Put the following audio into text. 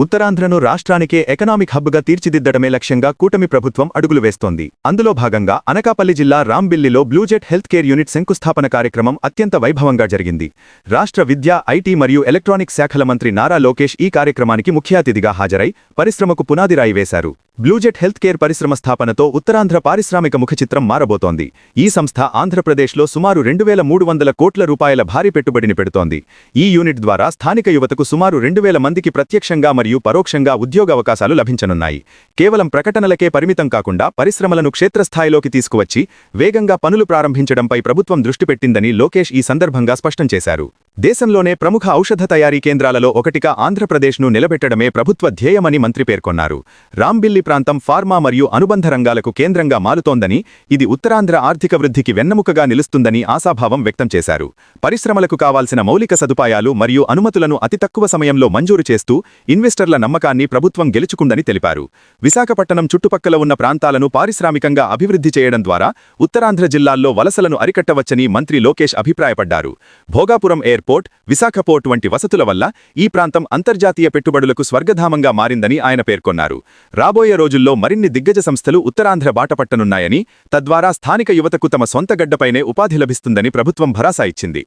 ఉత్తరాంధ్రను రాష్ట్రానికే ఎకనామిక్ హబ్గా తీర్చిదిద్దడమే లక్ష్యంగా కూటమి ప్రభుత్వం అడుగులు వేస్తోంది. అందులో భాగంగా అనకాపల్లి జిల్లా రాంబిల్లిలో బ్లూజెట్ హెల్త్ కేర్ యూనిట్ శంకుస్థాపన కార్యక్రమం అత్యంత వైభవంగా జరిగింది. రాష్ట్ర విద్యా, ఐటీ మరియు ఎలక్ట్రానిక్స్ శాఖల మంత్రి నారా లోకేష్ ఈ కార్యక్రమానికి ముఖ్య అతిథిగా హాజరై పరిశ్రమకు పునాదిరాయి వేశారు. బ్లూజెట్ హెల్త్ కేర్ పరిశ్రమ స్థాపనతో ఉత్తరాంధ్ర పారిశ్రామిక ముఖచిత్రం మారబోతోంది. ఈ సంస్థ ఆంధ్రప్రదేశ్లో సుమారు 2300 కోట్ల రూపాయల భారీ పెట్టుబడిని పెడుతోంది. ఈ యూనిట్ ద్వారా స్థానిక యువతకు సుమారు 2000 మందికి ప్రత్యక్షంగా మరియు పరోక్షంగా ఉద్యోగావకాశాలు లభించనున్నాయి. కేవలం ప్రకటనలకే పరిమితం కాకుండా పరిశ్రమలను క్షేత్రస్థాయిలోకి తీసుకువచ్చి వేగంగా పనులు ప్రారంభించడంపై ప్రభుత్వం దృష్టి పెట్టిందని లోకేష్ ఈ సందర్భంగా స్పష్టం చేశారు. దేశంలోనే ప్రముఖ ఔషధ తయారీ కేంద్రాలలో ఒకటిగా ఆంధ్రప్రదేశ్ను నిలబెట్టడమే ప్రభుత్వ ధ్యేయమని మంత్రి పేర్కొన్నారు. రాంబిల్లి ప్రాంతం ఫార్మా మరియు అనుబంధ రంగాలకు కేంద్రంగా మారుతోందని, ఇది ఉత్తరాంధ్ర ఆర్థిక వృద్ధికి వెన్నెముకగా నిలుస్తుందని ఆశాభావం వ్యక్తం చేశారు. పరిశ్రమలకు కావాల్సిన మౌలిక సదుపాయాలు మరియు అనుమతులను అతి తక్కువ సమయంలో మంజూరు చేస్తూ ఇన్వెస్టర్ల నమ్మకాన్ని ప్రభుత్వం గెలుచుకుందని తెలిపారు. విశాఖపట్నం చుట్టుపక్కల ఉన్న ప్రాంతాలను పారిశ్రామికంగా అభివృద్ధి చేయడం ద్వారా ఉత్తరాంధ్ర జిల్లాల్లో వలసలను అరికట్టవచ్చని మంత్రి లోకేష్ అభిప్రాయపడ్డారు. భోగాపురం ఎయిర్పోర్ట్, విశాఖ పోర్ట్ వంటి వసతుల వల్ల ఈ ప్రాంతం అంతర్జాతీయ పెట్టుబడులకు స్వర్గధామంగా మారిందని ఆయన పేర్కొన్నారు. రాబోయే రోజుల్లో మరిన్ని దిగ్గజ సంస్థలు ఉత్తరాంధ్ర బాటపట్టనున్నాయని, తద్వారా స్థానిక యువతకు తమ సొంత గడ్డపైనే ఉపాధి లభిస్తుందని ప్రభుత్వం భరోసా ఇచ్చింది.